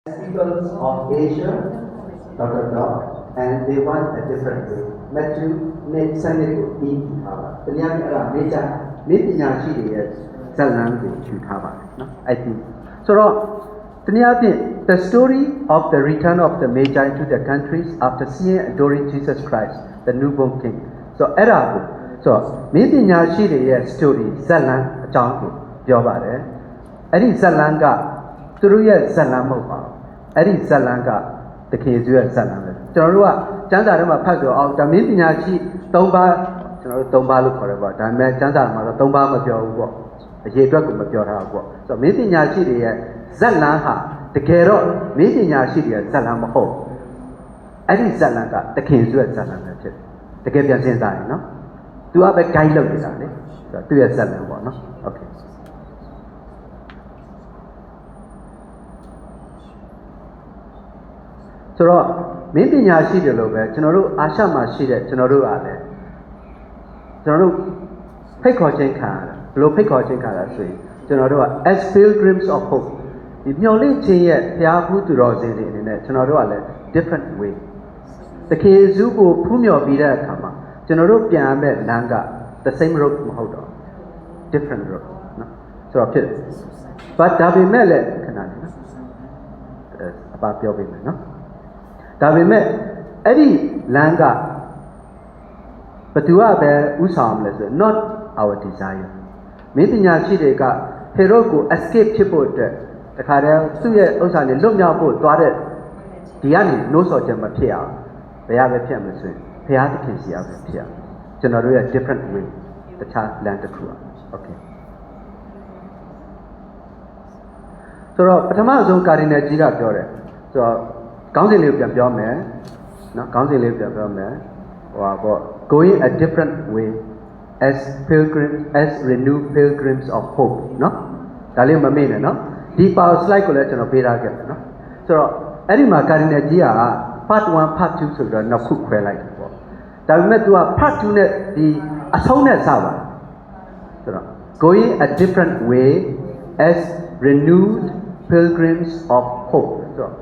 People of Asia, and they want a different way. Matthew next Sunday to eat the Yamara Meja, maybe Yashi, Salam, I think. So, the story of the return of the Magi to their countries after seeing and adoring Jesus Christ, the newborn king. So, maybe Yashi story, Salam, Janko, Jovare, Eddie Salanga, Turuya Salam. အဲ့ဒီဇလန်ကတခင်ကျွေးဇလန်ပဲကျွန်တော်တို့ကကျမ်းစာထဲမှာဖတ်ဆိုအောင်ဓမ္မပညာရှိ3ပါးကျွန်တော်တို့3ပါးလို့ခေါ်တယ်ပေါ့ဒါပေမဲ့ကျမ်းစာမှာတော့3ပါးမပြောဘူးပေါ့အရေးအတွက်ကိုမပြောထားဘူးပေါ့ဆိုတော့မင်းပညာရှိတွေရဲ့ဇလန်ဟာတကယ်တော့မင်းပညာရှိတွေရဲ့ဇလန်မဟုတ်အဲ့ဒီဇလန်ကတခင်ကျွေးဇလန်ပဲဖြစ်တကယ်ပြန်စဉ်းစားရင်နော် तू ကပဲ guide လုပ်နေတာလေဆိုတော့သူ့ရဲ့ဇလန်ပေါ့နော် okayဆိုတော့မင်းပညာရှိတယ်လို့ပဲကျွန်တော်တို့အာရှမှာရှိတဲ့ကျွန်တော်တို့အားလည်းကျွန်တော်တို့ဖိတ်ခေါ်ခြင်းခံရတာဘယ်လိုဖိတ်ခေါ်ခြင်းခံရတာဆိုရင်ကျွန်တော်တို့က as pilgrims of hope ဒီမျှော်လင့်ခြင်းရဲ့ဘုရားဘူးသူတော်စင်တွေအနေနဲ့ကျွန်တော်တို့ကလည်း different way တကယ်စုကိုဖူးမြော်ပြီးတဲ့အခါမှာကျွန်တော်တို့ပြန်ရမယ့်လမ်းက the same road မဟုတ်တော့ different road နော်ဆိုတော့ဖြစ်တယ် but ဒါပေမဲ့လည်းခဏလေးနော်အပါပြောပေးမယ်နော်ဒါပေမဲ့အဲ့ဒီလမ်းကဘသူကပဲဥဆောင်မလဲဆို not our desire မင်းပညာရှိတွေကဟေရုကို escape ဖြစ်ဖို့အတွက်တခါတည်းသူ့ရဲ့ဥစ္စာနဲ့လွတ်မြောက်ဖို့သွားတဲ့ဒီကနေနှိုးဆော်ချက်မဖြစ်အောင်ဘယ်ရပဲဖြစ်မလို့ဆိုရင်ဘုရားသခင်စီရပဲဖြစ်အောင်ကျွန်တော်တို့ရဲ့ different way တခြားလမ်းတစ်ခုอ่ะ okay ဆိုတော့ပထမဆုံးကာဒီနယ်ကြီးကပြောတယ်ဆိုတော့ကောင်းစဉ်လေးကိုပြန်ပြောမယ်နော်ကောင်းစဉ်လေးကိုပြန်ပြောမယ်ဟိုပါပေါ့ going a different way as pilgrims as renewed pilgrims of hope နော်ဒါလေးမမေ့နဲ့နော်ဒီ power slide ကိုလည်းကျွန်တော်ပေးထားခဲ့တယ်နော်ဆိုတော့အဲ့ဒီမှာ cardinal ကြီးက part 1 part 2ဆိုတော့နှစ်ခုခွဲလိုက်တယ်ပေါ့ဒါပေမဲ့ तू က part 2နဲ့ဒီအဆုံးနဲ့စပါဆိုတော့ going a different way as renewed pilgrims of hope ဆိုတော့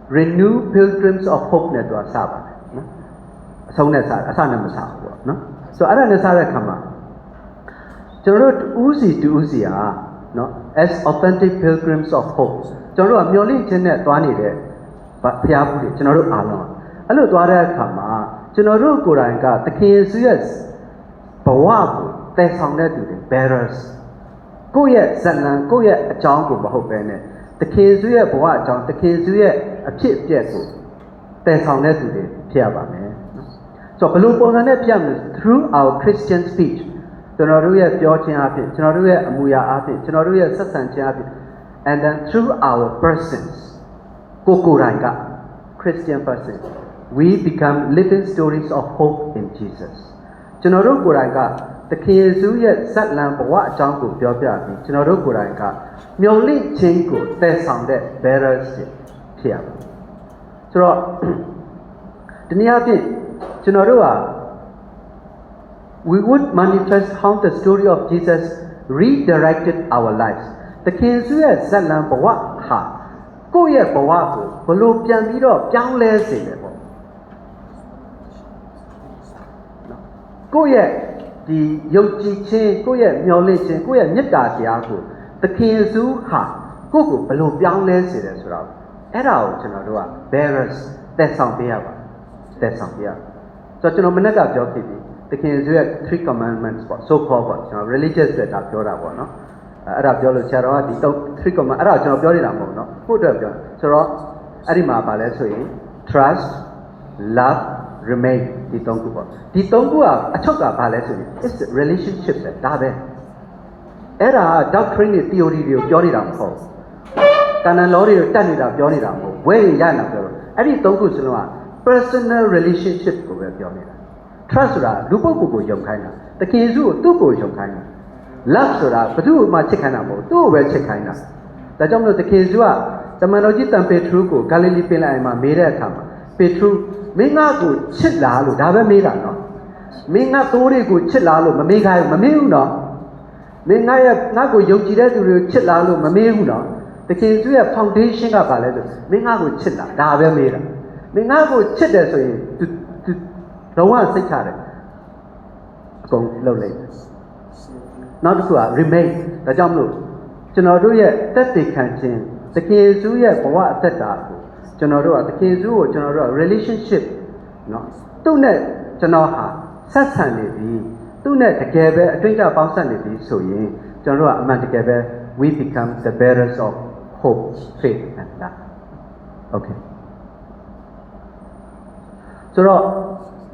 renew pilgrims of hope နဲ့တော့စပါတယ်နော်အဆုံးနဲ့စအစနဲ့မစဘူးပေါ့နော်ဆိုတော့အဲ့ဒါနဲ့စတဲ့အခါမှာကျွန်တော်တို့ဦးစီဟာနော် as authentic pilgrims of hope ကျွန်တော်တို့ကမျှော်လင့်ခြင်းနဲ့သွားနေတဲ့ဘုရားဘူးတွေကျွန်တော်တို့အားလုံးအဲ့လိုသွားတဲ့အခါမှာကျွန်တော်တို့ကိုယ်တိုင်ကသခင်ယေရှုရဲ့ဘဝကိုတည်ဆောင်တဲ့သူတွေ bearers ကိုယ့်ရဲ့ဇလံကိုယ့်ရဲ့အကြောင်းကိုမဟုတ်ဘဲနဲ့သခင်ယေရှုရဲ့ဘဝအကြောင်းသခင်ယေရှုရဲ့အဖြစ်အပျက်ကိုတည်ဆောင်တဲ့သူတွေဖြစ်ရပါမယ်နော်ဆိုတော့ဘယ်လိုပုံစံနဲ့ဖြစ်မလဲ through our Christian speech ကျွန်တော်တို့ရဲ့ပြောခြင်းအဖြစ်ကျွန်တော်တို့ရဲ့အမူအရာအဖြစ်ကျွန်တော်တို့ရဲ့ဆက်ဆံခြင်းအဖြစ် and then through our persons ကိုယ်တိုင်က Christian person we become living stories of hope in Jesus ကျွန်တော်တို့ကိုယ်တိုင်ကသခင်ယေရှုရဲ့ဇတ်လံဘဝအကြောင်းကိုပြောပြပြီးကျွန်တော်တို့ကိုယ်တိုင်ကမျှော်လင့်ခြင်းကိုတည်ဆောင်တဲ့ bearers ဖြစ်ရမယ်ဆိုတော့ဒီနေ့အဖြစ်ကျွန်တော်တို့က we would manifest how the story of Jesus redirected our lives သခင်ယေရှုရဲ့ဇတ်လံဘဝဟာကိုယ့်ရဲ့ဘဝကိုဘယ်လိုပြန်ပြီးတော့ပြောင်းလဲစေလဲပေါ့ကိုယ့်ရဲ့ဒီယုံကြည်ခြင်းကိုယ့်ရဲ့မျှော်လင့်ခြင်းကိုယ့်ရဲ့မေတ္တာတရားကိုသခင်ယေရှုဟာကိုယ့်ကိုဘယ်လိုပြောင်းလဲစေတယ်ဆိုတော့အဲ့ဒါကိုကျွန်တော်တို့က bearers သက်ဆောင်ပေးရပါသက်ဆောင်ပေးရဆိုတော့ကျွန်တော်မနေ့ကပြောခဲ့ပြီသခင်ယေရှုရဲ့ three commandments ပေါ့ so called ပေါ့ကျွန်တော် religious ဆိုတာပြောတာပေါ့နော်အဲ့ဒါပြောလို့ဆရာတော်ကဒီ3 command အဲ့ဒါကျွန်တော်ပြောနေတာမဟုတ်နော်ဟုတ်တယ်ပြောဆိုတော့အဲ့ဒီမှာပါလဲဆိုရင် trust love remain ဒီ3ခုပေါ့ဒီ3ခုကအချုပ်ကဘာလဲဆိုရင် it's relationship ပဲဒါပဲအဲ့ဒါ doctrine တွေ theory တွေကိုပြောနေတာမဟုတ်ကာနန် law တွေကိုတတ်နေတာပြောနေတာမဟုတ်ဝဲရရနာပြောတော့အဲ့ဒီ3ခုစလုံးက personal relationship ကိုပဲပြောနေတာ trust ဆိုတာလူပုဂ္ဂိုလ်ကိုယုံခိုင်းတာတခင်ယေရှုကိုသူ့ကိုယုံခိုင်းတာ love ဆိုတာဘယ်သူ့မှချစ်ခိုင်းတာမဟုတ်သူ့ကိုပဲချစ်ခိုင်းတာဒါကြောင့်မလို့တခင်ယေရှုကတမန်တော်ကြီးတန်ပေထရုကိုဂါလိလိပင်လယ်မှာမေးတဲ့အခါမှာပေထရုမင်းငါ့ကိုချစ်လားလို့ဒါပဲမေးတာနော်မင်းငါသိုးတွေကိုချစ်လားလို့မမေးခိုင်းမမေးဘူးနော်မင်းငါ့ကိုယုံကြည်တဲ့သူတွေကိုချစ်လားလို့မမေးဘူးနော် တခင်သူရဲ့ foundation ကဘာလဲဆိုမင်းငါ့ကိုချစ်တာဒါပဲမေးတာမင်းငါ့ကိုချစ်တယ်ဆိုရင် तू လုံးဝစိတ်ချတယ်အကုန်လုပ်လိုက်နောက်တစ်ခုက remain ဒါကြောင့်မလို့ကျွန်တော်တို့ရဲ့တက်တည်ခံခြင်းတခင်ယေရှုရဲ့ဘဝအသက်တာကိုကျွန်တော်တို့ကတခင်ယေရှုကိုကျွန်တော်တို့က relationship เนาะသူ့နဲ့ကျွန်တော်ဟာဆက်ဆံနေပြီသူ့နဲ့တကယ်ပဲအတွေ့အကြုံပေါင်းစပ်နေပြီဆိုရင်ကျွန်တော်တို့ကအမှန်တကယ်ပဲ we become the bearers of hope faith and love okay ဆိုတော့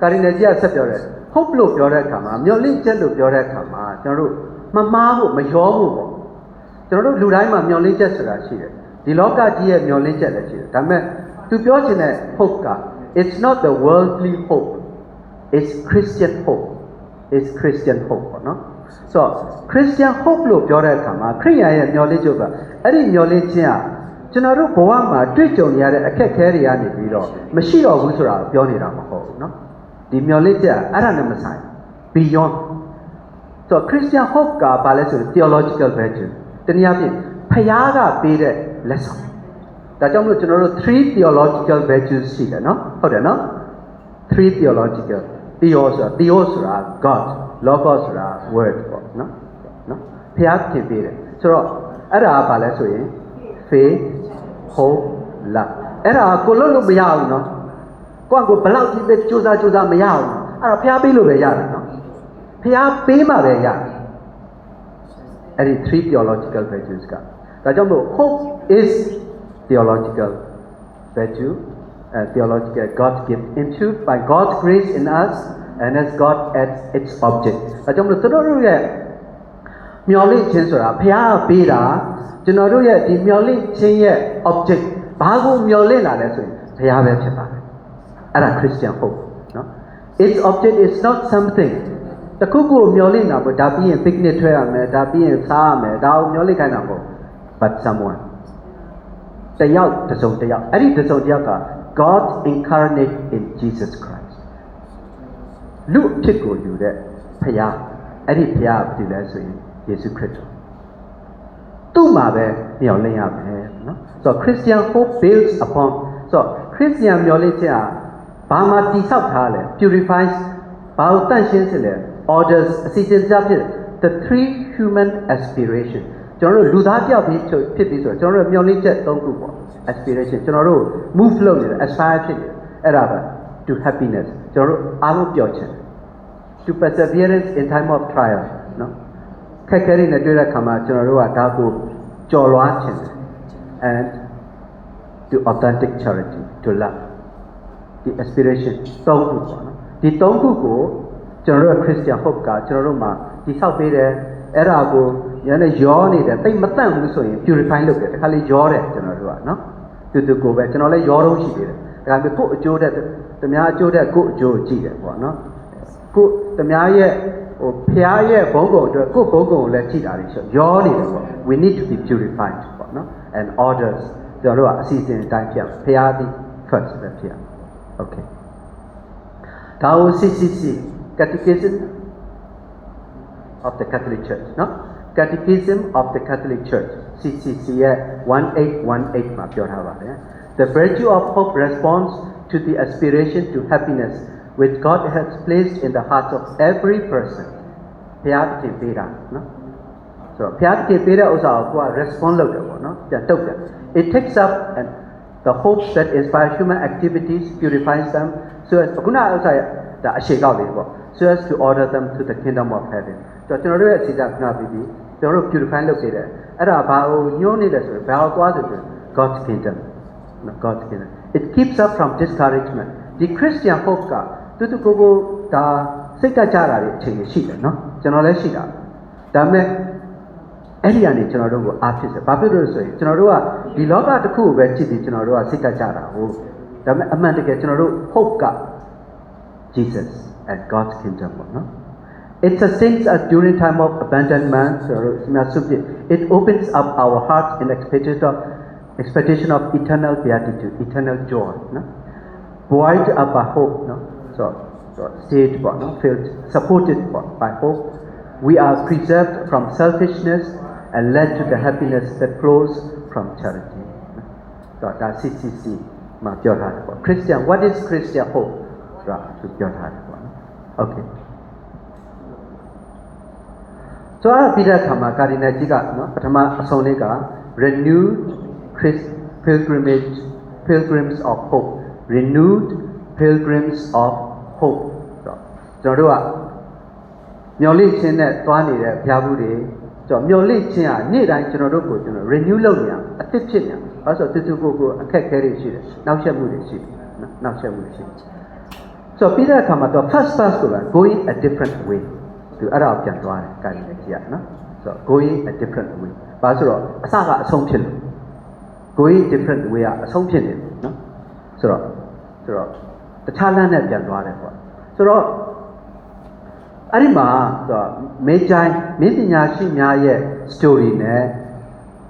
ကာရီနယ်ကြီးကဆက်ပြောတယ် hope လို့ပြောတဲ့အခါမှာမျှော်လင့်ချက်လို့ပြောတဲ့အခါမှာကျွန်တော်တို့မမှားဖို့မရောဖို့ပေါ့ကျွန်တော်တို့လူတိုင်းမှာမျှော်လင့်ချက်ဆိုတာရှိတယ်ဒီလောကကြီးရဲ့မျှော်လင့်ချက်လည်းရှိတယ်ဒါပေမဲ့သူပြောချင်တဲ့ hope က it's not the worldly hope it's Christian hope it's Christian hope ပေါ့နော်ဆိုတော့ Christian hope လို့ပြောတဲ့အခါမှာခရစ်ယာန်ရဲ့မျှော်လင့်ချက်ကအဲ့ဒီမျှော်လင့်ခြင်းကကျွန်တော်တို့ဘဝမှာတွေ့ကြုံရတဲ့အခက်အခဲတွေကနေပြီးတော့မရှိတော့ဘူးဆိုတာကိုပြောနေတာမဟုတ်ဘူးเนาะဒီမျှော်လင့်ချက်အဲ့ဒါနဲ့မဆိုင် beyond so Christian hope ကဘာလဲဆိုရင် theological virtue တနည်းအားဖြင့်ဖျားကပေးတဲ့ lesson ဒါကြောင့်မလို့ကျွန်တော်တို့3 theological virtues ရှိတယ်เนาะဟုတ်တယ်เนาะ3 theological theo ဆိုတာ God logos ဆိုတာ word ပေါ့เนาะဖျားခင်ပေးတယ်ဆိုတော့အဲ့ဒါကဘာလဲဆိုရင် faith hope love အဲ့ဒါကိုလို့မရဘူးเนาะကိုဘလောက်ကြီးပဲစူးစမ်းမရဘူးအဲ့တော့ဖျားပေးလို့ပဲရတယ်เนาะဖျားပေးမှပဲရတယ်အဲ့ဒီ3 theological virtues ကဒါကြောင့်မို့ hope is theological virtue theological God gift into by God's grace in us and as God as its object ဒါကြောင့်မို့ကျွန်တော်တို့ရဲ့မျှော်လင့်ခြင်းဆိုတာဖျားပေးတာကျွန်တော်တို့ရဲ့ဒီမျှော်လင့်ခြင်းရဲ့ object ဘာကိုမျှော်လင့်လာလဲဆိုရင်ဖျားပဲဖြစ်ပါတယ်အဲ့ဒါ Christian hope เนาะ its object is not something တခုခုမျှော်လင့်တာပေါ့ဒါပြီးရင် picnic ထွက်ရမယ်ဒါပြီးရင်စားရမယ်ဒါကိုမျှော်လင့်ခိုင်းတာပေါ့ but someone တယောက်တစ်စုံတစ်ယောက်အဲ့ဒီတစ်စုံတစ်ယောက်က God incarnate in Jesus Christ လူအဖြစ်ကိုယူတဲ့ဖျားအဲ့ဒီဖျားဘာလဲဆိုရင်ယေရှုခရစ်တော်သူ့မှာပဲမျှော်လင့်ရမယ်เนาะ so Christian hope builds upon so Christian မျှော်လင့်ခြင်းဟာဘာမှတည်ဆောက်ထားလဲ purifies ဘာလို့တန့်ရှင်းစေလဲ orders အစီအစဉ်ကြဖြစ် the three human aspiration ကျွန်တော်တို့လူသားပြောက်ပြီးဖြစ်ပြီးဆိုတော့ကျွန်တော်တို့မျှော်လင့်ချက်၃ခုပေါ့ aspiration ကျွန်တော်တို့ move လုပ်နေတယ် aspire ဖြစ်နေအဲ့ဒါပဲ to happiness ကျွန်တော်တို့အားလုံးပျော်ခြင်း to perseverance in time of trial เนาะခက်ခဲတွေနဲ့တွေ့တဲ့အခါမှာကျွန်တော်တို့ကဒါကိုကြော်လွှားခြင်း and to authentic charity to love the aspiration ၃ခုပေါ့နော်ဒီ၃ခုကိုကျွန်တော်တို့ Christian hope ကကျွန်တော်တို့မှာဒီဆောက်ပေးတယ်အဲ့ဒါကိုရန်နဲ့ရောနေတယ်တိတ်မတန့်ဘူးဆိုရင် purify လုပ်တယ်တခါလေးရောတယ်ကျွန်တော်တို့ကနော်တူကိုပဲကျွန်တော်လည်းရောတော့ရှိသေးတယ်ဒါပေမဲ့ကိုယ့်အကျိုးတဲ့တများအကျိုးတဲ့ကိုယ့်အကျိုးကြည့်တယ်ပေါ့နော်ကိုတများရဲ့ဖျားရဲ့ဘုံကုံအတွက်ကိုယ့်ဘုံကုံကိုလည်းကြည့်တာလေဆိုရောနေတယ်ပေါ့ we need to be purified ပေါ့နော် and orders ကျွန်တော်တို့ကအစီအစဉ်အတိုင်းဖြစ်ဖျားသည် first ပဲဖြစ် okay ဒါကို CCC Catechism of the Catholic Church နော် Catechism of the Catholic Church CCC ရဲ့1818မှာပြောထားပါတယ် The virtue of hope responds to the aspiration to happiness which God has placed in the hearts of every person ဘုရားသခင်ပေးတာနော်ဆိုတော့ဘုရားသခင်ပေးတဲ့ဥစ္စာကိုကိုက respond လုပ်တယ်ပေါ့နော်ပြန်တုတ်တယ် It takes up and the hopes that inspire human activities purifies them so as ခုနဥစ္စာဒါအရှိကောက်လေးပေါ့ so as to order them to the kingdom of heaven ကျွန်တော်တို့ရဲ့အစီအစဉ်ခဏပြီးကျွန်တော်တို့ purify လုပ်ပေးတယ်အဲ့ဒါဘာကိုညှိုးနေလဲဆိုရင်ဘာကိုသွားဆိုရင် God's kingdom God's kingdom it keeps us from discouragement ဒီ Christian hope ကတူကိုဒါစိတ်ကကြတာတွေအချိန်ရှိတယ်နော်ကျွန်တော်လည်းရှိတာဒါပေမဲ့အဲ့ဒီကနေကျွန်တော်တို့ကိုအားဖြစ်စေဘာဖြစ်လို့ဆိုရင်ကျွန်တော်တို့ကဒီလောကတစ်ခုကိုပဲကြည့်ပြီးကျွန်တော်တို့ကစိတ်ကကြတာဟုတ်ဒါပေမဲ့အမှန်တကယ်ကျွန်တော်တို့ hope က Jesus and God's kingdom ပေါ့နော် It sustains us during time of abandonment so it opens up our hearts in expectation of eternal beatitude eternal joy နော် buoyed up by hope နော် so stayed filled supported by hope we are preserved from selfishness and led to the happiness that flows from charity တော့ဒါ CCC မှာပြောထားတယ်ပေါ့ Christian what is Christian hope ဆိုတာသူပြောထားတယ်ပေါ့နော် Okay ဆိုတော့ပြီးတဲ့အခါမှာကာဒီနယ်ကြီးကနော်ပထမအဆုံးလေးက renewed pilgrims of hope renewed pilgrims of hope ကျွန်တော်တို့ကမျော်လင့်ခြင်းနဲ့သွားနေတဲ့ဘုရားဘူးတွေကျွန်တော်မျော်လင့်ခြင်းကနေ့တိုင်းကျွန်တော်တို့ကိုကျွန်တော် renew လုပ်နေအောင်အသစ်ဖြစ်နေအောင်အဲဆိုတူတူကိုအခက်ခဲတွေရှိတယ်နောက်ဆက်မှုတွေရှိတယ်နောက်ဆက်မှုတွေရှိတယ်ဆိုတော့ပြီးတဲ့အခါမှာတော့ first pass ကို going a different way သူအဲ့ဒါကိုပြန်သွားတယ်ကာရီနဲ့ကြည့်ရနော်ဆိုတော့ going a different way ဘာဆိုတော့အစကအဆုံးဖြစ်လို့ going different way ကအဆုံးဖြစ်နေတယ်နော်ဆိုတော့တခြားလမ်းနဲ့ပြန်သွားတယ်ပေါ့ဆိုတော့အဲ့ဒီမှာမေဂျိုင်းမင်းပညာရှိများရဲ့ story နဲ့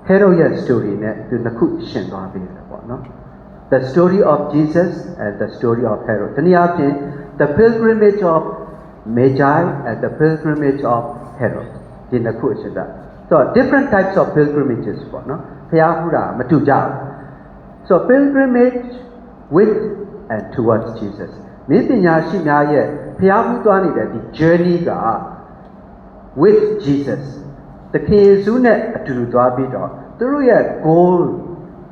hero ရဲ့ story နဲ့သူနှစ်ခုရှင်းသွားပြီပေါ့နော် the story of Jesus and the story of Herod တနည်းအားဖြင့် the pilgrimage of Magi and the pilgrimage of Herod ဒီနှစ်ခုရှင်းတာဆိုတော့ different types of pilgrimages ပေါ့နော်ဘုရားဟူတာမတူကြဘူးso pilgrimage with and towards Jesus မင်းပညာရှိများရဲ့ဘုရားဟူသွားနေတဲ့ဒီ journey က with Jesus တခင်ယေရှုနဲ့အတူတူသွားပြီးတော့သူတို့ရဲ့ goal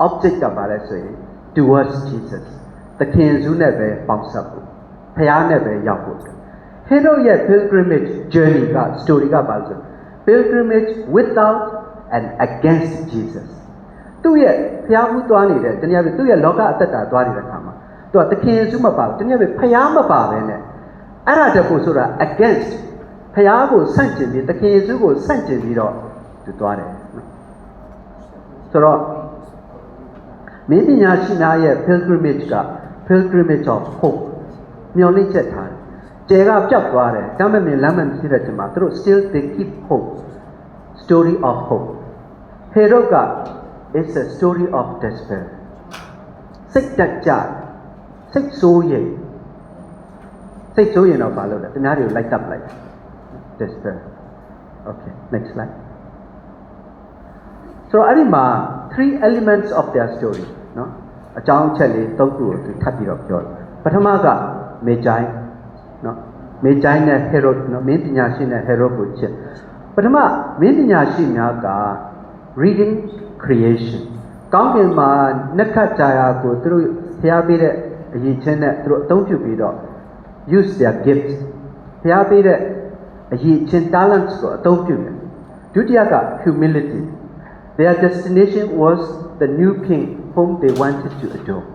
object ကပါလဲဆိုရင် towards Jesus တခင်ယေရှုနဲ့ပဲပေါင်းစပ်ဖို့ဘုရားနဲ့ပဲရောက်ဖို့ Herod ရဲ့ pilgrimage journey က story ကပါဆို pilgrimage without and against Jesus သူ့ရဲ့ဘုရားဟူသွားနေတဲ့တနည်းအားဖြင့်သူ့ရဲ့လောကအသက်တာသွားနေတဲ့အခါမှာသူကတခင်ယေရှုမပါဘူးတနည်းအားဖြင့်ဘုရားမပါဘဲနဲ့အဲ့ဒါတည်းကိုဆိုတာ against ဘုရားကိုဆန့်ကျင်ပြီးတခင်ယေရှုကိုဆန့်ကျင်ပြီးတော့သူသွားတယ်ဆိုတော့မင်းပညာရှိများရဲ့ pilgrimage က pilgrimage of hope မျှော်လင့်ချက်ထားတယ်ကျဲကပျောက်သွားတယ်ဒါမှမဟုတ်လမ်းမဖြစ်တဲ့ချိန်မှာသူတို့ still they keep hope story of hope Herod က it's a story of despair စိတ်တက်ကြစိတ်ဆိုးရင်တော့ဘာလုပ်လဲသူများတွေကိုလိုက်တပ်လိုက် despair okay next slide so အဲ့ဒီမှာ three elements of their story เนาะအကြောင်းအချက်လေး၃ခုကိုသူထပ်ပြီးတော့ပြောတယ်ပထမက Magi เนาะ Magi နဲ့ Herod เนาะမင်းပညာရှိနဲ့ Herod ကိုချက်ပထမမင်းပညာရှိများက reading creation ကောင်းကင်မှာနှက်ခတ်ကြရာကိုသူတို့ဖျားပေးတဲ့အရေးချင်းနဲ့သူတို့အသုံးပြုပြီးတော့ use their gifts ဖျားပေးတဲ့အရေးချင်း talents ကိုအသုံးပြုတယ်ဒုတိယက humility their destination was the new king whom they wanted to adore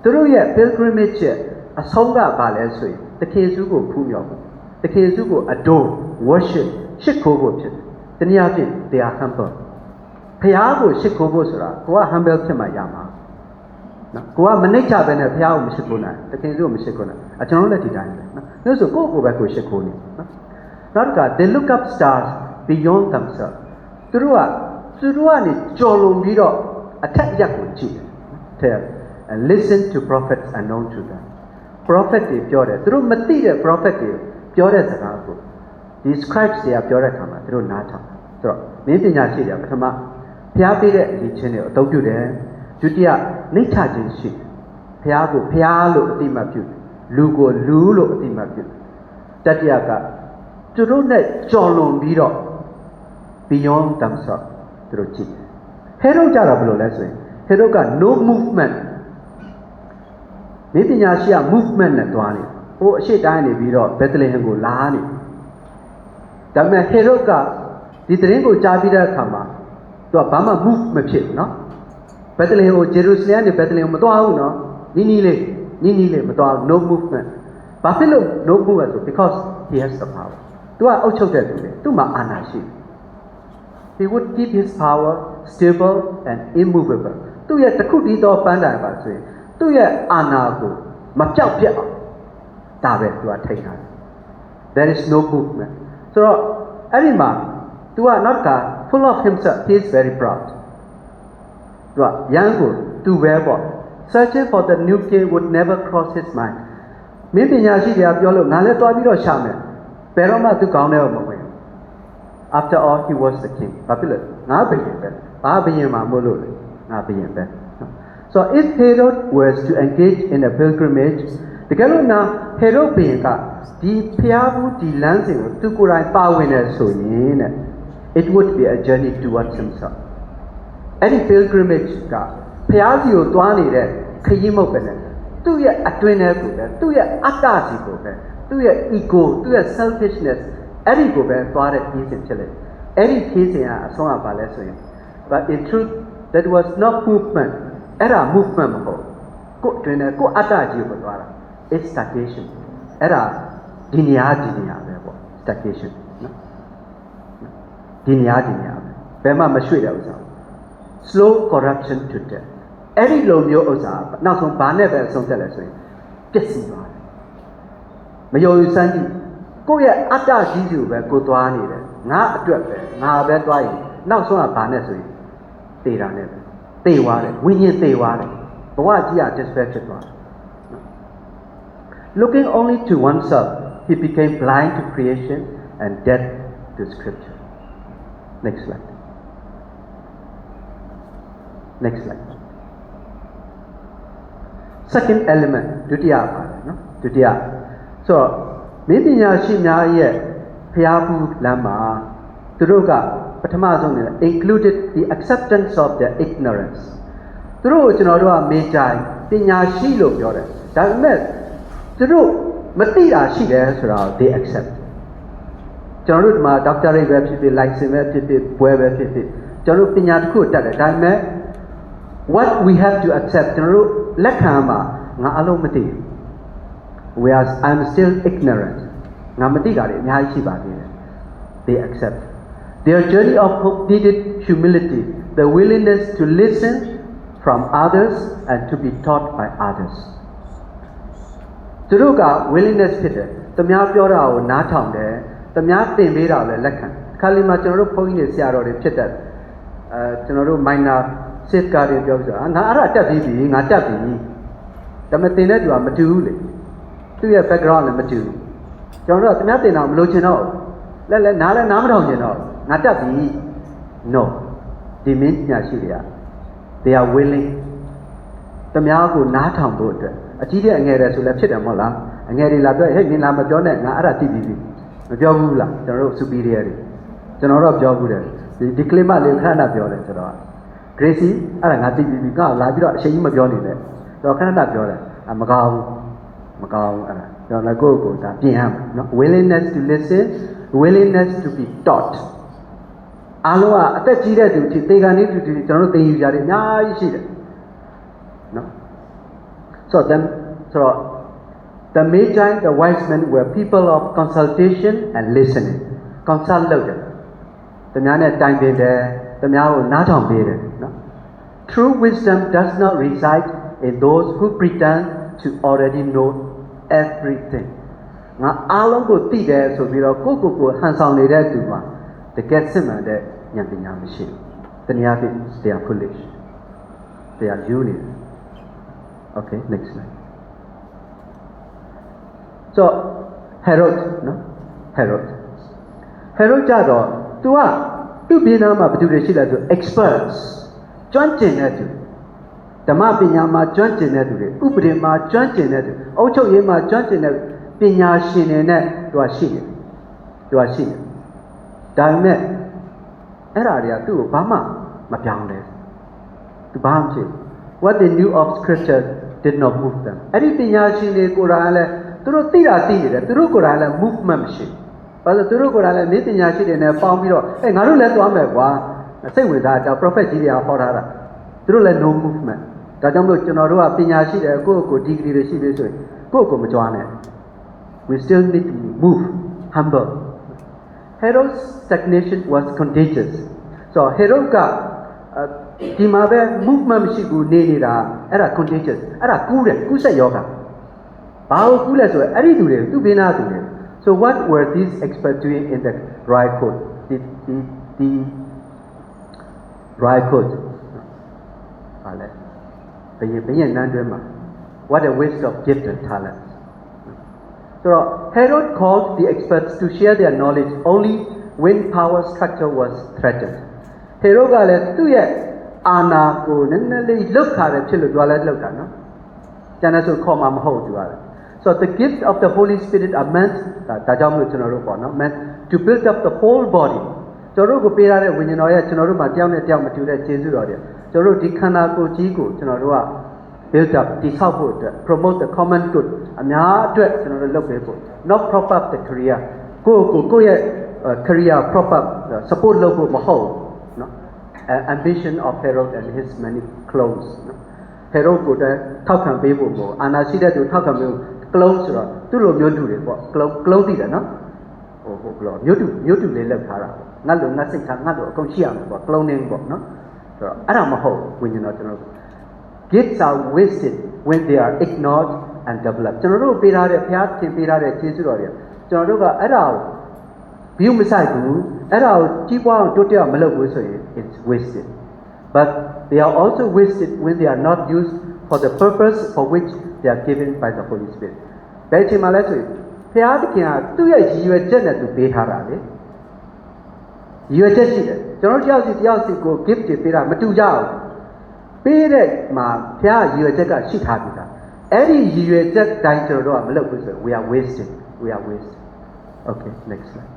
သူတို့ရဲ့ pilgrimage ရဲ့အဆုံးကဘာလဲဆိုရင်တခင်ယေရှုကိုဖူးမြော်ဖို့တခင်ယေရှုကို adore worship ရှစ်ခိုးဖို့ဖြစ်တယ်တနည်းအားဖြင့် they are humble ဖျားကိုရှစ်ခိုးဖို့ဆိုတာကိုက humble ဖြစ်မှရမှာနော်ကိုကမနှိမ့်ချပဲနဲ့ဖျားကိုမရှစ်ခိုးနိုင်တခင်ယေရှုကိုမရှစ်ခိုးနိုင်ကျွန်တော်လည်းဒီတိုင်းပဲနော်ဒါဆိုကိုယ့်ကိုယ်ပဲကိုရှစ်ခိုးနေနော်နောက်က they look up stars beyond themselves သူတို့ကနေကြော်လွန်ပြီးတော့အထက်ရက်ကိုကြည့်တယ် and listen to prophets unknown to them prophet တွေပြောတယ်သူတို့မသိတဲ့ prophet တွေပြောတဲ့စကားကိုဒီ scribes တွေကပြောတဲ့အခါမှာသူတို့နားထောင်ဆိုတော့မင်းပညာရှိတယ်ပထမဖျားပေးတဲ့အရေးချင်းတွေကိုအသုံးပြုတယ်ဒုတိယနှိမ့်ချခြင်းရှိဖျားကိုဖျားလို့အတိမတ်ပြုလူကိုလူလို့အတိမတ်ပြုတတိယကသူတို့နဲ့ကြော်လွန်ပြီးတော့ beyond themselves သူတို့ကြည့်ဟေရိုကြတော့ဘယ်လိုလဲဆိုရင်ဟေရိုက no movement မိပညာရှိက movement နဲ့တွားနေဟိုအရှိတိုင်းနေပြီးတော့ဘက်သလဟမ်ကိုလာနေဒါပေမဲ့ဟေရိုကဒီသတင်းကိုကြားပြီးတဲ့အခါမှာသူကဘာမှ move မဖြစ်ဘူးเนาะဘက်သလဟမ်ကိုဂျေရုဆလင်ကနေဘက်သလဟမ်မတွားဘူးเนาะနီးနီးလေးမတွားဘူး no movement ဘာဖြစ်လို့ no movement ဆို because he has the power သူကအုပ်ချုပ်တဲ့သူလေသူ့မှာအာဏာရှိHe would keep his power stable and immovable. သူ့ရဲ့တခုတည်းသောပန်းတိုင်ပါဆိုရင်သူ့ရဲ့အာဏာကိုမပြောက်ပြတ်အောင်ဒါပဲသူကထိန်းထားတယ် There is no movement. ဆိုတော့အဲ့ဒီမှာသူကနောက်က full of himself. He is very proud. သူကရန်ကိုသူပဲပေါ့ Searching for the new king would never cross his mind. မင်းပညာရှိတွေကပြောလို့ငါလည်းတွားပြီးတော့ရှာမယ်ဘယ်တော့မှသူကောင်းတဲ့မဝင် After all, he was the king. ဘာဖြစ်လဲငါဘယင်ပဲဘာဘယင်မှာမို့လို့လဲ ငါဘုရင်ပဲ So if Herod was to engage in a pilgrimage တကယ်လို့နာ Herod ဘုရင်ကဒီဖျားဘူးဒီလမ်းစဉ်ကိုသူကိုယ်တိုင်ပါဝင်နေဆိုရင်တဲ့ it would be a journey towards himself အဲ့ဒီ pilgrimage ကဖျားစီကိုသွားနေတဲ့ခရီးမဟုတ်ပဲနဲ့သူ့ရဲ့အတွင်းထဲကိုပဲသူ့ရဲ့အတ္တစီကိုပဲသူ့ရဲ့ ego သူ့ရဲ့ selfishness အဲ့ဒီကိုပဲသွားတဲ့ခရီးစဉ်ဖြစ်လေအဲ့ဒီခရီးစဉ်ကအဆုံးအပါလဲဆိုရင် but in truth that was not movement အဲ့ဒါ movement မဟုတ်ကိုယ်အတွင်းထဲကိုယ်အတ္တကြီးကိုသွားတာ it's stagnation အဲ့ဒါဒီနေရာပဲပေါ့ stagnation နော်ဒီနေရာပဲဘယ်မှမရွှေ့တဲ့ဥစ္စာ slow corruption to death အဲ့ဒီလိုမျိုးဥစ္စာနောက်ဆုံးဘာနဲ့ပဲအဆုံးသက်လဲဆိုရင်ပျက်စီးသွားတယ်မယုံစမ်းကြည့်ကိုယ့်ရဲ့အတ္တကြီးစုပဲကိုသွားနေတယ်ငါအတွက်ပဲငါပဲသွားရင်နောက်ဆုံးကဘာနဲ့ဆိုရင်သေတာနဲ့ပဲသေသွားတယ်ဝိညာဉ်သေသွားတယ်ဘဝကြီးက distract ဖြစ်သွားတယ် Looking only to oneself he became blind to creation and deaf to scripture next slide second element ဒုတိယပါတယ်နော်ဒုတိယဆိုတော့မင်းပညာရှိများရဲ့ဖျားဘူးလမ်းမှာသူတို့ကပထမဆုံးနေ included the acceptance of their ignorance သူတို့ကိုကျွန်တော်တို့ကမေးကြိုင်ပညာရှိလို့ပြောတယ်ဒါပေမဲ့သူတို့မသိတာရှိတယ်ဆိုတာ they accept ကျွန်တော်တို့ဒီမှာ doctorate ပဲဖြစ်ဖြစ် license ပဲဖြစ်ဖြစ်ဘွဲပဲဖြစ်ဖြစ်ကျွန်တော်တို့ပညာတစ်ခုတတ်တယ်ဒါပေမဲ့ what we have to accept ကျွန်တော်တို့လက်ခံမှာငါအလုံးမသိဘူး whereas I'm still ignorant ငါမသိတာတွေအများကြီးရှိပါသေးတယ် they accept their journey of hope needed humility the willingness to listen from others and to be taught by others သူတို့က willingness ဖြစ်တယ်သူများပြောတာကိုနားထောင်တယ်သူများသင်ပေးတာကိုလည်းလက်ခံခါလီမှာကျွန်တော်တို့ဘုန်းကြီးတွေဆရာတော်တွေဖြစ်တဲ့ကျွန်တော်တို့ minor safeguard တွေပြောဆိုငါအဲ့ဒါတက်ပြီးပြီငါတက်ပြီဒါပေမဲ့သင်တဲ့သူကမတူဘူးလေသူ့ရဲ့ background လည်းမတူဘူးကျွန်တော်တို့ကသူများသင်တာမလို့ချင်တော့လဲနားမထောင်ချင်တော့ငါတက်ပြီ no ဒီမင်းညာရှိတွေက they are willing သူများကိုနားထောင်ဖို့အတွက်အကြီးတဲ့အငယ်တယ်ဆိုလည်းဖြစ်တယ်မဟုတ်လားအငယ်တွေလာပြောဟဲ့နင်လာမပြောနဲ့ငါအဲ့ဒါသိပြီမပြောဘူးလားကျွန်တော်တို့ superior တွေကျွန်တော်တို့ပြောဘူးတယ်ဒီ claim လေးခဏခဏပြောတယ်ဆိုတော့ Gracie အဲ့ဒါငါသိပြီကလာပြီးတော့အချိန်ကြီးမပြောနေနဲ့တော့ခဏခဏပြောတယ်မကောင်းအဲ့ဒါကျွန်တော်လည်းကိုယ့်ဒါပြင်ရမယ်နော် willingness to listen willingness to be taught အားလုံးကအသက်ကြီးတဲ့သူဒီသေကန်လေးသူကျွန်တော်တို့သင်ယူကြတယ်အများကြီးရှိတယ်နော် so the magi the wise men were people of consultation and listening consult လုပ်တယ်သူများနဲ့တိုင်ပင်တယ်သူများကိုနားထောင်ပေးတယ်နော် true wisdom does not reside in those who pretend to already know everything ငါအားလုံးကိုသိတယ်ဆိုပြီးတော့ကိုဟန်ဆောင်နေတဲ့သူမှာတကယ်စစ်မှန်တဲ့ဉာဏ်ပညာမရှိဘူးတနည်းအားဖြင့် they are foolish they are unique okay next slide so Herod နော် Herod ကြတော့ तू ကသူ့ပြည်နာမှာဘယ်သူတွေရှိလဲဆို experts ကျွမ်းကျင်တဲ့သူဓမ္မပညာမှာကျွမ်းကျင်တဲ့သူတွေဥပဒေမှာကျွမ်းကျင်တဲ့သူအုပ်ချုပ်ရေးမှာကျွမ်းကျင်တဲ့ပညာရှင်တွေနဲ့ तू ရှိတယ်ဒါပေမဲ့အဲ့ဓာတွေကသူ့ကိုဘာမှမပြောင်းလဲ तू ဘာမှမဖြစ် what they knew of scripture did not move them အဲ့ဒီပညာရှင်တွေကိုယ်တိုင်လည်းသူတို့သိတာသိနေတယ်သူတို့ကိုယ်တိုင်လည်း movement မရှိဘာလို့သူတို့ကိုယ်တိုင်လည်းနေပညာရှိတွေနဲ့ပေါင်းပြီးတော့ငါတို့လည်းသွားမယ်ကွာစိတ်ဝင်စားတာ prophet ကြီးတွေကဟောထားတာသူတို့လည်း no movement ဒါကြောင့်မို့ကျွန်တော်တို့ကပညာရှိတယ်ကိုယ့်ကို degree တွေရှိပြီဆိုရင်ကိုယ့်ကိုမကြွားနဲ့ we still need to move humble Herod's stagnation was contagious so Herod ကဒီမှာပဲ movement မရှိဘူးနေတာအဲ့ဒါ contagious အဲ့ဒါကူးဆက်ယောဂဘာကိုကူးလဲဆိုရင်အဲ့ဒီသူတွေသူ့ဘေးနာသူတွေ so what were these experts doing in the dry court the dry court ဟာလေဘယင်နန်းတွင်မှာ what a waste of gift and talent so Herod called the experts to share their knowledge only when power structure was threatened Herod ကလည်းသူ့ရဲ့ Anna ko neneli look hare chilu dwala look no. Jana so koma maho dwala. So the gifts of the Holy Spirit are meant tajam lu chunaro ko no meant to build up the whole body. Choro ko pera re winyanoya chunaro ma tiaw ne tiaw ma tu re Jesu ro de. Choro di khana ko ji ko chunaro wa build up တိဆောက်ဖို့အတွက် promote the common good အများအတွက်ကျွန်တော်တို့လုပ်ပေးဖို့ not prop up the career ကိုယ့်ရဲ့ career prop up support လုပ်ဖို့မဟုတ်เนาะ ambition of Herod and his many clones เนาะ Herod ကိုတည်းထောက်ခံပေးဖို့ပေါ့အာနာရှိတဲ့သူထောက်ခံပေးဖို့ clone ဆိုတော့သူ့လိုမျိုးတူတွေပေါ့ clone သိတယ်เนาะဟုတ်ဘလို့မျိုးတူလေးလောက်ထားတာပေါ့ငါလိုငါစိတ်ထားငါလိုအကုန်ရှိရမှာပေါ့ cloning ပေါ့เนาะဆိုတော့အဲ့ဒါမဟုတ်ဝိညာဉ်တော်ကျွန်တော်Gifts are wasted when they are ignored and developed. ကျွန်တော်တို့ပေးထားတဲ့ဘုရားသင်ပေးထားတဲ့ကျေးဇူးတော်တွေကျွန်တော်တို့ကအဲ့ဒါကိုဘီယူမဆိုင်ဘူးအဲ့ဒါကိုကြီးပွားအောင်တိုးတက်အောင်မလုပ်ဘူးဆိုရင် it's wasted. But they are also wasted when they are not used for the purpose for which they are given by the Holy Spirit. ဘယ်ချိန်မှလဲဆိုရင်ဘုရားသခင်ကသူ့ရဲ့ရည်ရွယ်ချက်နဲ့သူပေးထားတာလေရည်ရွယ်ချက်ရှိတယ်ကျွန်တော်တို့တယောက်စီကို gift တွေပေးတာမတူကြဘူးပေးတဲ့မှာဘုရားရည်ရွယ်ချက်ကရှိထားပြီလားအဲ့ဒီရည်ရွယ်ချက်တိုင်းကျွန်တော်တို့ကမလုပ်ဘူးဆိုရင် we are wasting okay next slide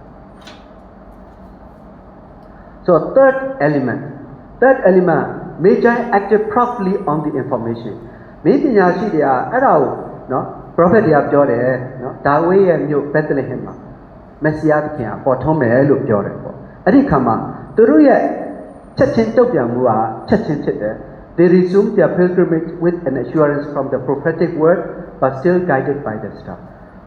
so third element Magi acted properly on the information မိပညာရှိတွေကအဲ့ဒါကိုเนาะ prophet တွေကပြောတယ်เนาะဒါဝိရဲ့မြို့ Bethlehem မှာမက်ဆီယာသခင်ကပေါ်ထွန်းမယ်လို့ပြောတယ်ပေါ့အဲ့ဒီခါမှာသူတို့ရဲ့ချက်ချင်းတုတ်ပြန်မှုကချက်ချင်းဖြစ်တယ်They resumed their pilgrimage with an assurance from the prophetic word, but still guided by the star.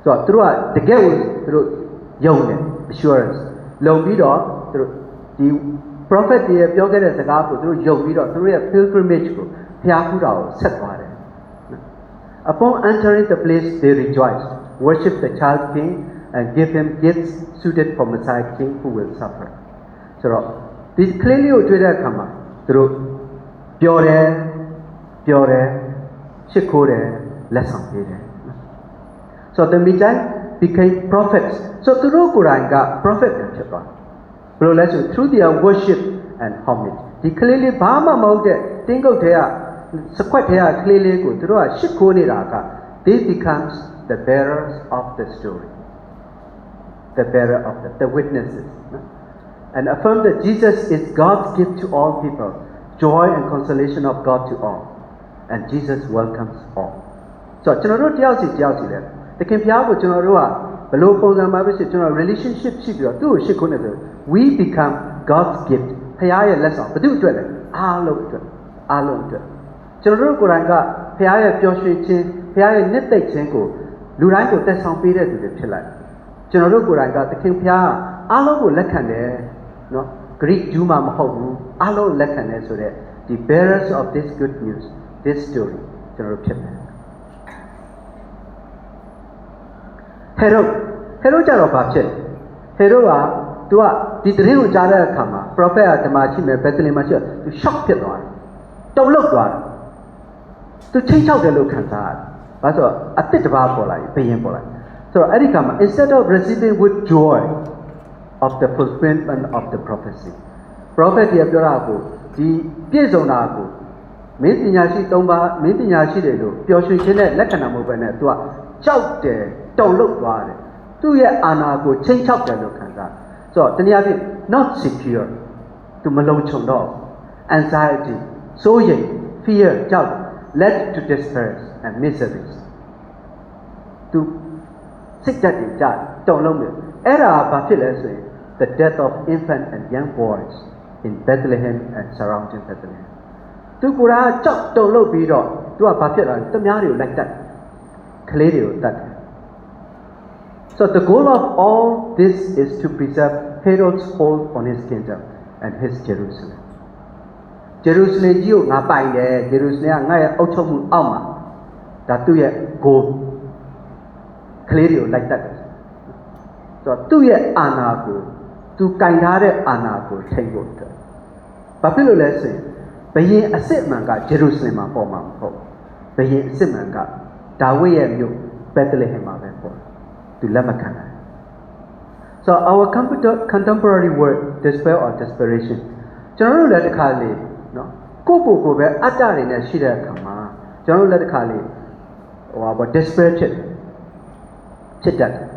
So, through the gate, through young assurance. Long video, through the prophet, the yoga as a gospel, through young video, through a pilgrimage, Piakudao set water. Upon entering the place, they rejoiced, worshipped the child king, and gave him gifts suited for Messiah king who will suffer. So, this clearly come through. ပြောတယ်ရှစ်ခိုးတယ်လက်ဆောင်ပေးတယ် So the Magi became prophets so သူတို့ကိုယ်တိုင်က prophet ဖြစ်သွားဘယ်လိုလဲဆို through their worship and homage ဒီကလေးလေးဘာမှမဟုတ်တဲ့တင်းကုတ်ထဲကစခွက်ထဲကကလေးလေးကိုသူတို့ကရှစ်ခိုးနေတာက they becomes the bearers of the story the bearer of the witnesses and affirm that Jesus is God's gift to all people joy and consolation of God to all and Jesus welcomes all so ကျွန်တော်တို့တယောက်စီလဲတခင်ဖျားကိုကျွန်တော်တို့ကဘယ်လိုပုံစံမှာပဲဖြစ်ကျွန်တော် relationship ရှိပြီးတော့သူ့ကိုရှစ်ခုနဲ့ဆို we become God's gift ဖျားရဲ့လက်ဆောင်ဘယ်သူအတွက်လဲအားလုံးအတွက်ကျွန်တော်တို့ကိုယ်တိုင်ကဖျားရဲ့ပျော်ရွှင်ခြင်းဖျားရဲ့နှစ်သိမ့်ခြင်းကိုလူတိုင်းကိုသက်ဆောင်ပေးတဲ့သူတွေဖြစ်လိုက်ကျွန်တော်တို့ကိုယ်တိုင်ကတခင်ဖျားအားလုံးကိုလက်ခံတယ်နော် Greek Jew မှာမဟုတ်ဘူးအားလုံးလက်ခံတယ်ဆိုတော့ the bearers of this good news this story ကျွန်တော်တို့ဖြစ်တယ် Herod ကြတော့ဘာဖြစ် Herod က तू ကဒီသတင်းကိုကြားတဲ့အခါမှာ prophet ကဓမ္မရှိမယ် Bethlehem မှာရှိတယ် तू shock ဖြစ်သွားတယ်တုန်လှုပ်သွားတယ် तू ချိန်ချောက်တယ်လို့ခံစားရတယ်ဘာလို့ဆိုတော့အသစ်တစ်ပါးပေါ်လာပြီဘယင်ပေါ်လာဆိုတော့အဲ့ဒီခါမှာ instead of receiving with joy of the fulfillment of the prophecy prophet ရဲ့ပြောတာကိုဒီပြည့်စုံတာကိုမင်းပညာရှိ၃ပါးမင်းပညာရှိတယ်လို့ပျော်ရွှင်ခြင်းနဲ့လက္ခဏာမဟုတ်ဘဲနဲ့ तू ကကြောက်တယ်တုန်လှုပ်သွားတယ်သူ့ရဲ့အာဏာကိုချိန်ချောက်တယ်လို့ခံစားဆိုတော့တနည်းအားဖြင့် not secure သူမလုံခြုံတော့ anxiety စိုးရိမ် fear ကြောက် led to despair and miseries သူစိတ်ဓာတ်တွေကြတုန်လှုပ်တယ်အဲ့ဒါဘာဖြစ်လဲဆိုရင် the death of infant and young boys in Bethlehem and surrounding Bethlehem သူကိုယ်ကကြောက်တုန်လှုပ်ပြီးတော့သူကဘာဖြစ်လာလဲတမားတွေကိုလိုက်တတ်ကလေးတွေကိုတတ်တယ် So the goal of all this is to preserve Herod's hold on his kingdom and his Jerusalem. Jerusalem ကြီးကိုငါပိုင်တယ် Jerusalem ကငါရဲ့အုပ်ချုပ်မှုအောက်မှာဒါသူ့ရဲ့ goal ကလေးတွေကိုလိုက်တတ်တယ်ဆိုတော့သူ့ရဲ့အာဏာကိုသူကင်ထားတဲ့အာဏာကိုထိန်းဖို့အတွက်ဘာဖြစ်လို့လဲဆိုရင်ဘယင်အစ်စ်မှန်က Jerusalem မှာပေါ်မှာမဟုတ်ဘယင်အစ်စ်မှန်ကဒါဝိဒ်ရဲ့မြို့ Bethlehem မှာပဲပေါ်သူလက်မခံနိုင် So our contemporary word despair or desperation ကျွန်တော်တို့လည်းတစ်ခါလေနော် ကိုပဲအတ္တတွေနဲ့ရှိတဲ့အခါမှာကျွန်တော်လက်တစ်ခါလေးdesperate ဖြစ်တတ်တယ်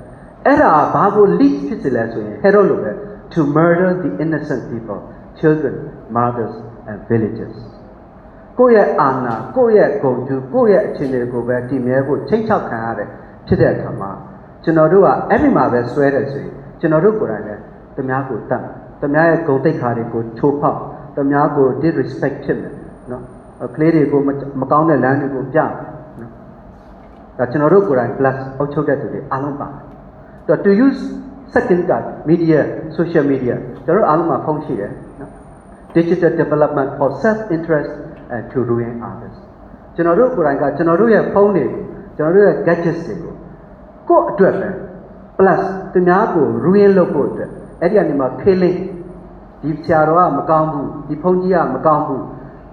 အဲ့ဒါဘာကို lead ဖြစ်စေလဲဆိုရင် Herod လိုပဲ to murder the innocent people children mothers and villages ကိုယ့်ရဲ့အာဏာကိုယ့်ရဲ့ဂုဏ်ကျူးကိုယ့်ရဲ့အခြေအနေကိုပဲတည်မြဲဖို့ချိန်ချောက်ခံရတယ်ဖြစ်တဲ့အခါမှာကျွန်တော်တို့ကအဲ့ဒီမှာပဲဆွဲတယ်ဆိုရင်ကျွန်တော်တို့ကိုယ်တိုင်လည်းတများကိုတတ်တများရဲ့ဂုဏ်သိက္ခာတွေကိုချိုးဖောက်တများကို disrespect ဖြစ်မယ်နော်ကလေးတွေကိုမကောင်းတဲ့လမ်းတွေကိုပြနော်ဒါကျွန်တော်တို့ကိုယ်တိုင် plus အုပ်ချုပ်တဲ့သူတွေအားလုံးပါတော့ to use second card media social media ကျွန်တော်တို့အားလုံးမှာဖုန်းရှိတယ်နော် digital development for self interest and to ruin others ကျွန်တော်တို့ကိုယ်တိုင်ကကျွန်တော်တို့ရဲ့ဖုန်းတွေကိုကျွန်တော်တို့ရဲ့ gadgets တွေကိုယ့်အတွက်ပဲ plus သူများကို ruin လုပ်ဖို့အတွက်အဲ့ဒီအနေမှာ killing ဒီဆရာတော်ကမကောင်းဘူးဒီဖုန်းကြီးကမကောင်းဘူး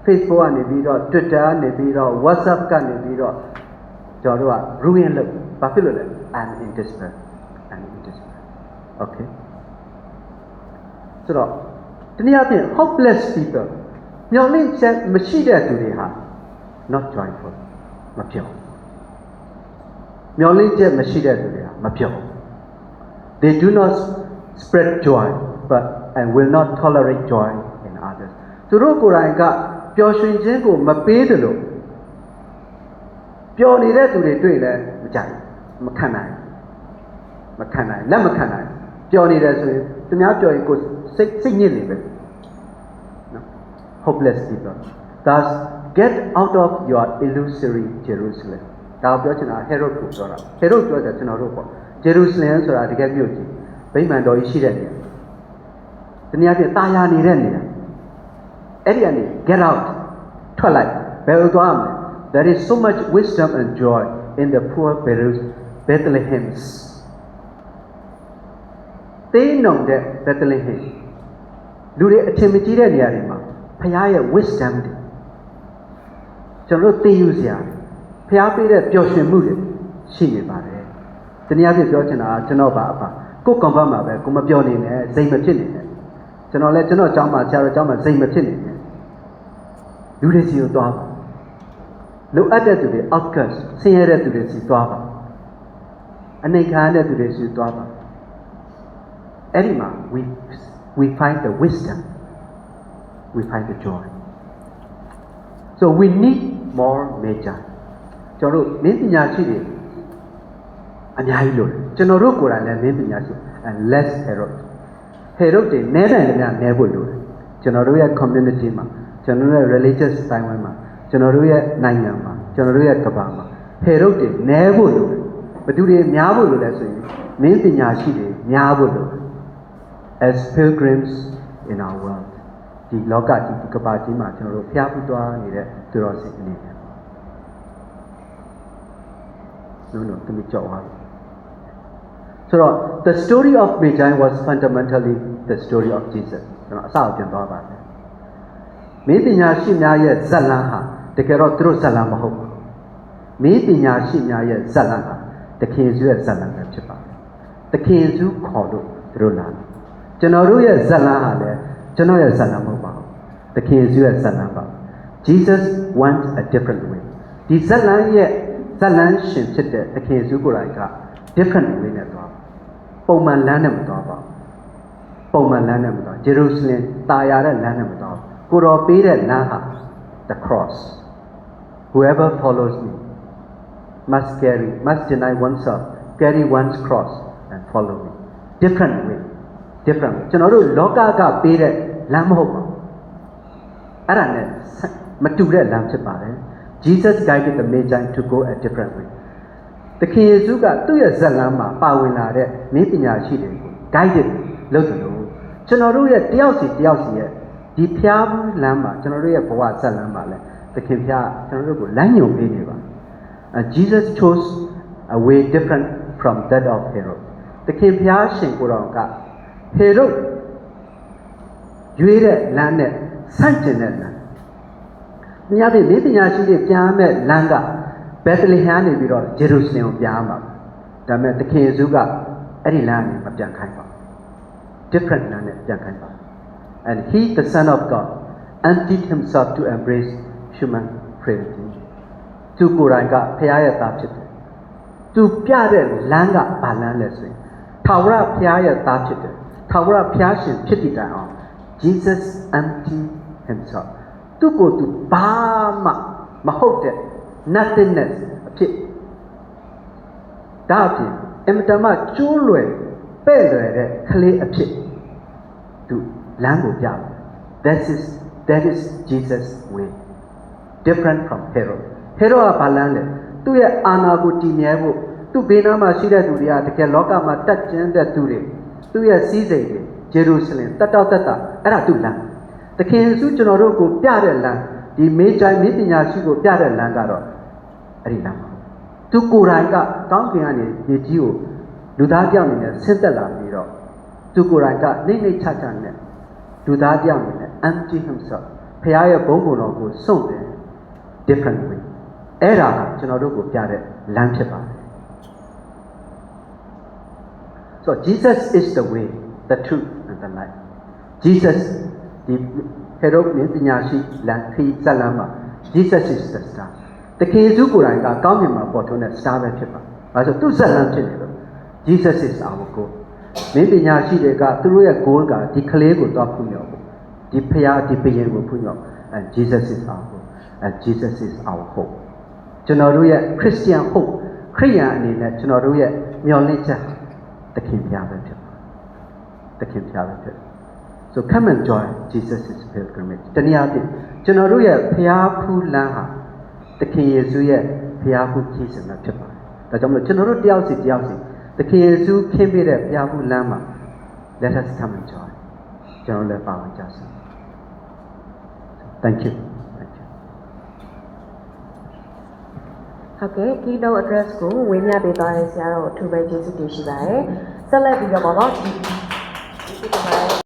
Facebook ကနေပြီးတော့ Twitter ကနေပြီးတော့ WhatsApp ကနေပြီးတော့ကျွန်တော်တို့က ruin လုပ်ဘာဖြစ်လို့လဲ I'm in despair okay ဆိုတော့တနည်းအားဖြင့် hopeless people မျှော်လင့်ချက်မရှိတဲ့သူတွေဟာ not joyful မပြောမျှော်လင့်ချက်မရှိတဲ့သူတွေဟာမပြော they do not spread joy but and will not tolerate joy in others သူတို့ကိုယ်တိုင်ကပျော်ရွှင်ခြင်းကိုမပေးသလိုပျော်နေတဲ့သူတွေတွေ့လဲမကြိုက်မခံနိုင်လက်မခံနိုင်ပျော်နေတယ်ဆိုရင်သူများပျော်ရင်ကိုစိတ်ညစ်နေပဲနော် hopeless people thus get out of your illusory Jerusalem ဒါပြောချင်တာ Herod ကိုပြောတာ Herod ပြောတာကျွန်တော်တို့ပေါ့ Jerusalem ဆိုတာတကယ်မြို့ကြီးဗိမာန်တော်ကြီးရှိတဲ့နေရာဒီနေရာပြင်တာယာနေတဲ့နေရာအဲ့ဒီကနေ get out ထွက်လိုက်ဘယ်လိုသွားမလဲ there is so much wisdom and joy in the poor Bethlehems သေးနှုံတဲ့ Bethlehem လူတွေအထင်မကြီးတဲ့နေရာတွေမှာဖခင်ရဲ့ wisdom တွေကျွန်တော်တို့သိယူစရာဖခင်ပေးတဲ့ပျော်ရွှင်မှုတွေရှိနေပါတယ်တနည်းအားဖြင့်ပြောချင်တာကကျွန်တော်ပါအပါကိုယ်ကွန်ဖတ်မှာပဲကိုမပြောနေနဲ့စိတ်မဖြစ်နေနဲ့ကျွန်တော်လည်းကျွန်တော်အကြောင်းမှာဆရာတော်အကြောင်းမှာစိတ်မဖြစ်နေနဲ့လူတွေစီကိုသွားပါလိုအပ်တဲ့သူတွေ outcast ဆင်းရဲတဲ့သူတွေစီသွားပါအနေခံရတဲ့သူတွေစီသွားပါအဲ့ဒီမှာ we find the wisdom we find the joy so we need more magi ကျွန်တော်တို့မင်းပညာရှိတွေအများကြီးလို့ကျွန်တော်တို့ကိုယ်တိုင်လည်းမင်းပညာရှိ and less Herod တွေနဲတယ်လည်းနဲဖို့လို့ကျွန်တော်တို့ရဲ့ community မှာကျွန်တော်တို့ရဲ့ religious တိုင်းဝန်းမှာကျွန်တော်တို့ရဲ့နိုင်ငံမှာကျွန်တော်တို့ရဲ့ကမ္ဘာမှာ Herod တွေနဲဖို့လို့ဘသူတွေများဖို့လို့လဲဆိုရင်မင်းပညာရှိတွေများဖို့လို့ as pilgrims in our world ဒီလောကကြီးဒီကမ္ဘာကြီးမှာကျွန်တော်တို့ဖျားဖူးသွားနေတဲ့သူတော်စင်အနေနဲ့no တမီကြောက်ပါဆိုတော့ the story of Magi was fundamentally the story of Jesus ကျွန်တော်အစအပြန်သွားပါတယ်မင်းပညာရှိများရဲ့ဇတ်လမ်းဟာတကယ်တော့သူတို့ဇတ်လမ်းမဟုတ်ဘူးမင်းပညာရှိများရဲ့ဇတ်လမ်းဟာသခင်ယေရှုရဲ့ဇတ်လမ်းပဲဖြစ်ပါတယ်သခင်ယေရှုခေါ်လို့သူတို့လာတယ်ကျွန်တော်တို့ရဲ့ဇတ်လမ်းဟာလည်းကျွန်တော်ရဲ့ဇတ်လမ်းမဟုတ်ပါဘူးသခင်ယေရှုရဲ့ဇတ်လမ်းပါ Jesus wants a different way ဒီဇတ်လမ်းရဲ့ဇတ်လမ်းရှင်ဖြစ်တဲ့သခင်ယေရှုကိုယ်တိုင်က different way နဲ့သွားပုံမှန်လမ်းနဲ့မသွားပါပုံမှန်လမ်းနဲ့မသွား Jerusalem တာယာတဲ့လမ်းနဲ့မသွားကိုတော်ပေးတဲ့လမ်းဟာ the cross whoever follows me must deny oneself carry one's cross and follow me different way ကျွန်တော်တို့လောကကပေးတဲ့လမ်းမဟုတ်ပါဘူးအဲ့ဒါနဲ့မတူတဲ့လမ်းဖြစ်ပါတယ် Jesus guided the Magi to go a different way သခင်ယေရှုကသူ့ရဲ့ဇတ်လမ်းမှာပါဝင်လာတဲ့မင်းပညာရှိတွေကို guided လုပ်တယ်လို့ကျွန်တော်တို့ရဲ့တယောက်စီရဲ့ဒီဖျားဘူးလမ်းမှာကျွန်တော်တို့ရဲ့ဘဝဇတ်လမ်းမှာလဲသခင်ဖျားကျွန်တော်တို့ကိုလမ်းညွှန်ပေးနေပါJesus chose a way different from that of Herod သခင်ဖျားရှင်ကိုယ်တော်က Herod ရွေးတဲ့လမ်းနဲ့ဆန့်ကျင်တဲ့လမ်း။မြတ်ပြည်လေးပညာရှိတွေပြန်မဲ့လမ်းက Bethlehem နေပြီးတော့ Jerusalem ကိုပြန်မှာ။ဒါပေမဲ့သခင်ယေရှုကအဲ့ဒီလမ်းနဲ့မပြန်ခိုင်းပါဘူး။ different လမ်းနဲ့ပြန်ခိုင်းပါ And he the son of God emptied himself to embrace human frailty သူကိုယ်တိုင်ကဖခင်ရဲ့သားဖြစ်တယ်သူပြတဲ့လမ်းကဘာလမ်းလဲဆိုရင်ထာဝရဖခင်ရဲ့သားဖြစ်တယ်ထာဝရဖခင်ရှင်ဖြစ်တည်တိုင်အောင် Jesus emptied himself သူကိုယ်သူဘာမှမဟုတ်တဲ့ nothingness အဖြစ်ဒါအပြင်အင်မတန်မှကျိုးလွယ်ပဲ့လွယ်တဲ့ကလေးအဖြစ်သူလမ်းကိုပြတယ်that is Jesus way different from Herod Herod ကဘာလမ်းလဲသူ့ရဲ့အာဏာကိုတည်မြဲဖို့သူ့ဘေးနားမှာရှိတဲ့သူတွေကတကယ်လောကမှာတက်ကျင်းတဲ့သူတွေသူ့ရဲ့စီးစိမ်တွေဂျေရုဆလင်တက်တော့တက်တာအဲ့ဒါသူ့လမ်းသခင်ယေရှုကျွန်တော်တို့ကိုပြတဲ့လမ်းဒီမေဂျိုင်မေပညာရှိကိုပြတဲ့လမ်းကတော့အဲ့ဒီလမ်းပါသူကိုယ်တိုင်ကကောင်းကင်ကနေရေကြီးကိုလူသားပြောင်းနေနဲ့ဆင်းသက်လာပြီးတော့သူကိုယ်တိုင်ကနှိမ့်နှိမ့်ချချနဲ့လူသားပြောင်းနေနဲ့ empty himself ဖခင်ရဲ့ဘုန်းဘုံတော်ကိုစွန့်တယ် different way အဲ့ဒါကျွန်တော်တို့ကိုပြတဲ့လမ်းဖြစ်ပါတယ် so Jesus is the way the truth and the life Jesus ဒီခေရုပညာရှိလမ်းခရီးဆက်လမ်းမှာ Jesus is the star တခင်ယေရှုကိုယ်တိုင်ကကောင်းကင်မှာပေါ်ထွန်းတဲ့ star ပဲဖြစ်ပါဘာလို့သူ့ဆက်လမ်းဖြစ်နေလို့ Jesus is our goal မင်းပညာရှိတွေကသူတို့ရဲ့ goal ကဒီကလေးကိုတော့ဖွင့်ရောဒီဖခင်ဒီဘုရင်ကိုဖွင့်ရော and Jesus is our goal and Jesus is our hope ကျွန်တော်တို့ရဲ့ Christian hope ခရိယာန်အနေနဲ့ကျွန်တော်တို့ရဲ့မျှော်လင့်ချက်သခင်ဖခင်ပဲဖြစ်ပါသခင်ဖခင်ပဲဖြစ် so come and join Jesus' pilgrimage တနည်းအားဖြင့်ကျွန်တော်တို့ရဲ့ဖခင်ဖူးလမ်းဟာသခင်ယေရှုရဲ့ဖခင်ဖူးခီးစဉ်ပဲဖြစ်ပါတယ်ဒါကြောင့်မလို့ကျွန်တော်တို့တယောက်စီတယောက်စီသခင်ယေရှုခင်းပေးတဲ့ဖခင်ဖူးလမ်းမှာ let us come and join ကျွန်တော်လည်းပါဝင်ကြစေ thank you ဟုတ်ကဲ့ keynote address ကိုဝေမျှပေးသွားတဲ့ဆရာတော်အထူးပဲကျေးဇူးတင်ရှိပါတယ်ဆက်လက်ပြီးတော့ပေါ့နော်ဒီ